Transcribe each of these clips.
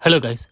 Hello guys,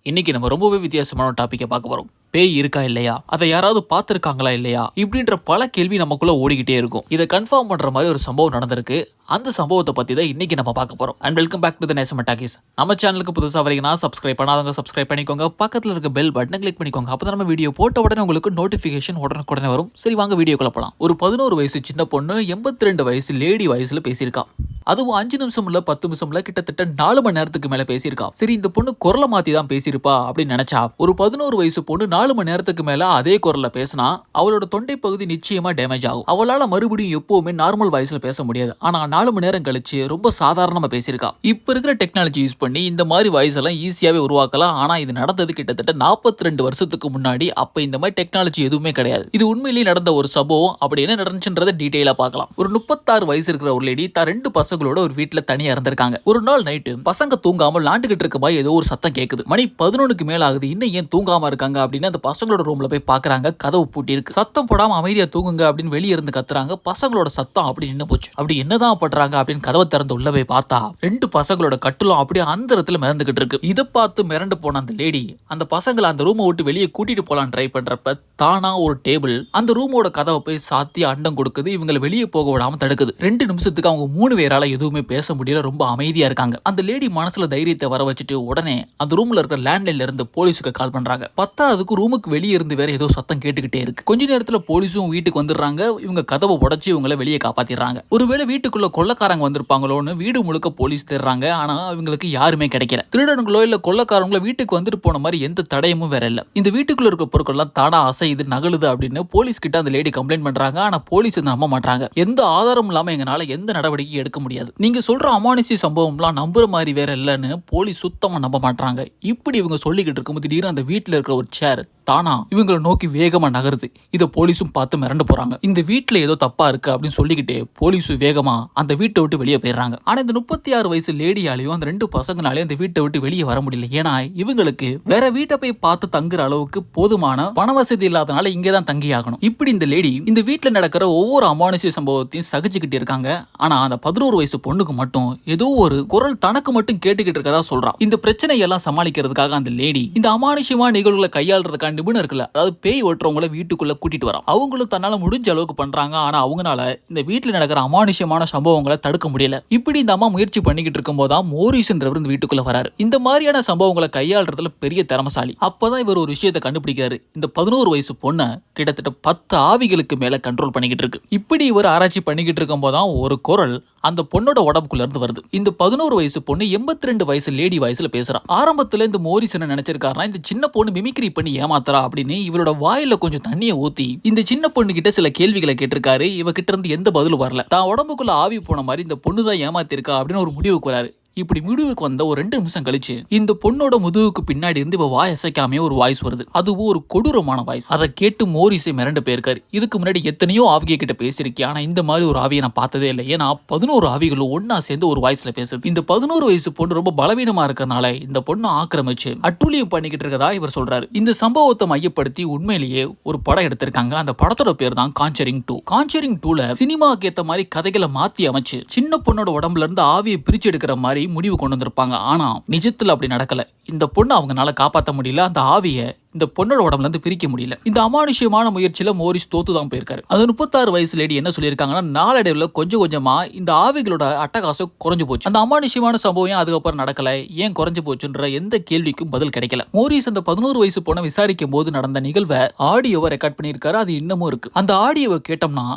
இன்னைக்கு நம்ம ரொம்பவே வித்தியாசமான டாப்பிக்கை பார்க்க போறோம். பேய் இருக்கா இல்லையா, அதை யாராவது பார்த்துருக்காங்களா இல்லையா இப்படின்ற பல கேள்வி நமக்குள்ள ஓடிக்கிட்டே இருக்கும். இதை கன்ஃபார்ம் பண்ற மாதிரி ஒரு சம்பவம் நடந்திருக்கு. அந்த சம்பவத்தை பத்தி தான் இன்னைக்கு நம்ம பார்க்க போறோம். And welcome back to the Nesam talkies. நம்ம சேனலுக்கு புதுசாக வரீங்கன்னா சப்ஸ்கிரைப் பண்ணாதவங்க சப்ஸ்கிரைப் பண்ணிக்கோங்க. பக்கத்தில் இருக்க பெல் பட்டனை கிளிக் பண்ணிக்கோங்க. அப்போ நம்ம வீடியோ போட்ட உடனே உங்களுக்கு நோட்டிஃபிகேஷன் உடனே வரும். சரி, வாங்க வீடியோக்குள்ள போலாம். ஒரு 11 வயசு சின்ன பொண்ணு 82 வயசு லேடி வயசுல பேசியிருக்கா. அதுவும் 5 நிமிஷம் இல்ல 10 நிமிஷம் இல்ல, கிட்டத்தட்ட 4 மணி நேரத்துக்கு மேல பேசியிருக்கா. சரி, இந்த பொண்ணு குரலை மாத்தி தான் பேசியிருப்பா அப்படின்னு நினைச்சா, ஒரு 11 வயசு பொண்ணு 4 மணி நேரத்துக்கு மேல அதே குரல்ல பேசினா அவளோட தொண்டை பகுதி நிச்சயமா டேமேஜ் ஆகும். அவளால மறுபடியும் எப்பவுமே நார்மல் வாய்ஸ்ல பேச முடியாது. ஆனா 4 மணி நேரம் கழிச்சு ரொம்ப சாதாரணமா பேசியிருக்கா. இப்ப இருக்கிற டெக்னாலஜி யூஸ் பண்ணி இந்த மாதிரி வாய்ஸ் எல்லாம் ஈஸியாவே உருவாக்கலாம். ஆனா இது நடந்தது கிட்டத்தட்ட 42 வருஷத்துக்கு முன்னாடி. அப்ப இந்த மாதிரி டெக்னாலஜி எதுவுமே கிடையாது. இது உண்மையிலேயே நடந்த ஒரு சம்பவம். அப்படி என்ன நடந்துச்சுன்றதை டீடைலா பார்க்கலாம். ஒரு 36 வயசு இருக்கிற ஒரு லேடி தான் 2 பசங்களோட ஒரு வீட்டுல தனியா இருந்திருக்காங்க. ஒரு நாள் நைட்டு பசங்க தூங்காம விளாண்டுகிட்டு இருக்க மாதிரி ஏதோ ஒரு சத்தம் கேக்குது. மணி 11க்கு மேல ஆகுது. இன்னும் ஏன் தூங்காம இருக்காங்க அப்படின்னு அந்த பசங்களோட ரூம்ல போய் பாக்குறாங்க. கதவு பூட்டி இருக்கு. சத்தம் போடாம அமைதியா தூங்குங்க அப்படின்னு வெளியே இருந்து கத்துறாங்க. பசங்களோட சத்தம் அப்படி நின்னு போச்சு. அப்படி என்னதான் பண்றாங்க அப்படின்னு கதவை திறந்து உள்ள போய் பார்த்தா 2 பசங்களோட கட்டுலும் அப்படியே அந்த இடத்துல மிதந்துகிட்டு இருக்கு. இதை பார்த்து மிரண்டு போன அந்த லேடி அந்த பசங்களை அந்த ரூமை விட்டு வெளியே கூட்டிட்டு போலாம் ட்ரை பண்றப்ப தானா ஒரு டேபிள் அந்த ரூமோட கதவை போய் சாத்தி அண்டம் கொடுக்குது. இவங்களை வெளியே போக விடாம தடுக்குது. 2 நிமிஷத்துக்கு அவங்க 3 பேரால எதுவுமே பேச முடியல. ரொம்ப அமைதியா இருக்காங்க. அந்த லேடி மனசுல தைரியத்தை வர வச்சுட்டு உடனே அந்த ரூம்ல இருக்கிற லேண்ட்லைன்ல இருந்து போலீஸுக்கு கால் பண்றாங்க. 10க்கு ரூமுக்கு வெளியே இருந்து வேற ஏதோ சத்தம் கேட்டுக்கிட்டே இருக்கு. கொஞ்ச நேரத்துல போலீஸும் வீட்டுக்கு வந்துடுறாங்க. இவங்க கதவை உடைச்சு இவங்களை வெளியே காப்பாத்திடுறாங்க. ஒருவேளை வீட்டுக்குள்ள கொள்ளக்காரங்க வந்திருப்பாங்களோன்னு வீடு முழுக்க போலீஸ் தேடுறாங்க. ஆனா இவங்களுக்கு யாருமே கிடைக்கல. திருடனுங்களோ இல்ல கொள்ளக்காரங்களோ வீட்டுக்கு வந்துட்டு போன மாதிரி எந்த தடயமும் வேற இல்ல. இந்த வீட்டுக்குள்ள இருக்க பொருட்கள் எல்லாம் தானா அசையுது, நகழுது அப்படின்னு போலீஸ் கிட்ட அந்த லேடி கம்ப்ளைண்ட் பண்றாங்க. ஆனா போலீஸ் நம்ப மாட்டாங்க. எந்த ஆதாரம் இல்லாம எங்களால எந்த நடவடிக்கையும் எடுக்க முடியாது. நீங்க சொல்ற அமானுஷ்ய சம்பவம்லாம் நம்புற மாதிரி வேற இல்லைன்னு போலீஸ் சுத்தமா நம்ப மாட்டாங்க. இப்படி இவங்க சொல்லிக்கிட்டு இருக்கும்போது திடீர்னு அந்த வீட்டுல இருக்கிற ஒரு சேர் தானா இவங்களை நோக்கி வேகமா நகருது. இதை போலீஸும் பார்த்து மிரண்டு போறாங்க. இந்த வீட்டுல ஏதோ தப்பா இருக்கு அப்படின்னு சொல்லிக்கிட்டே போலீஸும் வேகமா அந்த வீட்டை விட்டு வெளியே போயிடுறாங்க. ஆனா இந்த 36 வயசு லேடியாலையும் அந்த 2 பசங்களாலையும் அந்த வீட்டை விட்டு வெளியே வர முடியல. ஏன்னா இவங்களுக்கு வேற வீட்டை போய் பார்த்து தங்குற அளவுக்கு போதுமான பண வசதி இல்லாதனால இங்கதான் தங்கி ஆகணும். இப்படி இந்த லேடி இந்த வீட்டுல நடக்கிற ஒவ்வொரு அமானுஷ்ய சம்பவத்தையும் சகிச்சுக்கிட்டு இருக்காங்க. ஆனா அந்த 11 வயசு பொண்ணுக்கு மட்டும் ஏதோ ஒரு குரல் தனக்கு மட்டும் கேட்டுக்கிட்டு இருக்கதா சொல்றா. இந்த பிரச்சனை எல்லாம் சமாளிக்கிறதுக்காக அந்த லேடி இந்த அமானுஷ்யமான நிகழ்வுகளை கையாளுறதுக்கான நிபுணர்கள், அதாவது பேய் ஓட்டுறவங்களை வீட்டுக்குள்ள கூட்டிட்டு வரோம். அவங்களும் தன்னால முடிஞ்ச அளவுக்கு பண்றாங்க. ஆனா அவங்களால இந்த வீட்டுல நடக்கிற அமானுஷ்யமான சம்பவங்களை தடுக்க முடியல. இப்படி இந்த அம்மா முயற்சி பண்ணிக்கிட்டு இருக்கும் போதுதான் மோரிஸ்ன்றவர் இந்த வீட்டுக்குள்ள வராரு. இந்த மாதிரியான சம்பவங்களை கையாளுறதுல பெரிய திறமசாலி. அப்பதான் இவர் ஒரு விஷயத்தை கண்டுபிடிக்கிறாரு. இந்த 11 வயசு பொண்ணை கிட்டத்தட்ட 10 ஆவிகளுக்கு மேல கண்ட்ரோல் பண்ணிக்கிட்டு இருக்கு. இப்படி இவர் ஆராய்ச்சி பண்ணிக்கிட்டு இருக்கும் போதுதான் ஒரு குரல் அந்த பொண்ணோட உடம்புக்குள்ள இருந்து வருது. இந்த 11 வயசு பொண்ணு 82 வயசு லேடி வயசுல பேசுறா. ஆரம்பத்துல இந்த மோரிஸ் என்ன நினைச்சிருக்காருன்னா, இந்த சின்ன பொண்ணு மிமிக்ரி பண்ணி ஏமாத்துறா அப்படின்னு இவளோட வாயில கொஞ்சம் தண்ணியை ஊத்தி இந்த சின்ன பொண்ணு கிட்ட சில கேள்விகளை கேட்டிருக்காரு. இவகிட்ட இருந்து எந்த பதிலும் வரல. தான் உடம்புக்குள்ள ஆவி போன மாதிரி இந்த பொண்ணு தான் ஏமாத்திருக்கா அப்படின்னு ஒரு முடிவுக்கு வராரு. இப்படி முடிவுக்கு வந்த ஒரு 2 நிமிஷம் கழிச்சு இந்த பொண்ணோட முதுகுக்கு பின்னாடி இருந்து இவ வாய் அசைக்காமே ஒரு வாய்ஸ் வருது. அதுவும் ஒரு கொடூரமான வாய்ஸ். அதை கேட்டு மோரிஸை மிரண்டு போயிருக்காரு. இதுக்கு முன்னாடி எத்தனையோ ஆவியை கிட்ட பேசியிருக்கேன், ஆனா இந்த மாதிரி ஒரு ஆவியை நான் பார்த்ததே இல்லை. ஏன்னா 11 ஆவிகளும் ஒன்னா சேர்ந்து ஒரு வாய்ஸ்ல பேசுது. இந்த 11 வயசு பொண்ணு ரொம்ப பலவீனமா இருக்கறனால இந்த பொண்ணு ஆக்கிரமிச்சு அட்டூழியம் பண்ணிக்கிட்டு இருக்கதா இவர் சொல்றாரு. இந்த சம்பவத்தை மையப்படுத்தி உண்மையிலேயே ஒரு படம் எடுத்திருக்காங்க. அந்த படத்தோட பேர் தான் காஞ்சரிங் 2. காஞ்சரிங் 2ல சினிமாக்கு ஏத்த மாதிரி கதைகளை மாத்தி அமைச்சு சின்ன பொண்ணோட உடம்புல இருந்து ஆவியை பிரிச்சு எடுக்கிற மாதிரி முடிவு கொண்டு வந்திருப்பாங்க. ஆனா நிஜத்துல அப்படி நடக்கல. இந்த பொண்ணு அவங்கனால காப்பாற்ற முடியல. அந்த ஆவியை இந்த பொண்ணோட உடம்புல இருந்து பிரிக்க முடியல. இந்த அமானுஷ்யமான முயற்சியில மோரிஸ் தோத்துதான் போயிருக்காரு. அது 36 வயசு லேடி என்ன சொல்லியிருக்காங்கன்னா, நாளடைவில் கொஞ்சம் கொஞ்சமா இந்த ஆவிகளோட அட்டகாசம் குறைஞ்சு போச்சு. அந்த அமானுஷ்யமான சம்பவம் அதுக்கப்புறம் நடக்கல. ஏன் குறைஞ்சு போச்சுன்ற எந்த கேள்விக்கும் பதில் கிடைக்கல. மோரிஸ் அந்த 11 வயசு பொண்ணை விசாரிக்கும் போது நடந்த நிகழ்வை ஆடியோவை ரெக்கார்ட் பண்ணியிருக்காரு. அது இன்னமும் இருக்கு. அந்த ஆடியோவை கேட்டோம்னா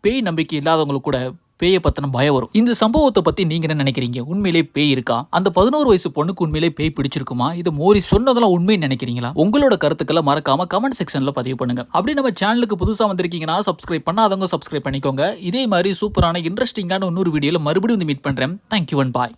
பேய் நம்பிக்கை இல்லாதவங்களுக்கு கூட பேயை பத்தின பயம் வரும். இந்த சம்பவத்தை பத்தி நீங்க என்ன நினைக்கிறீங்க? உண்மையிலே பேய் இருக்கா? அந்த 11 வயசு பொண்ணுக்கு உண்மையிலே பேய் பிடிச்சிருக்குமா? இது மோரிஸ் சொன்னதெல்லாம் உண்மைன்னு நினைக்கிறீங்களா? உங்களோட கருத்துக்களை மறக்காம கமெண்ட் செக்ஷன்ல பதிவு பண்ணுங்க. அப்படி நம்ம சேனலுக்கு புதுசா வந்திருக்கீங்கன்னா சப்ஸ்கிரைப் பண்ணாதவங்க சப்ஸ்கிரைப் பண்ணிக்கோங்க. இதே மாதிரி சூப்பரான இன்ட்ரெஸ்டிங்கான இன்னொரு வீடியோல மறுபடியும் மீட் பண்றேன். Thank you and bye.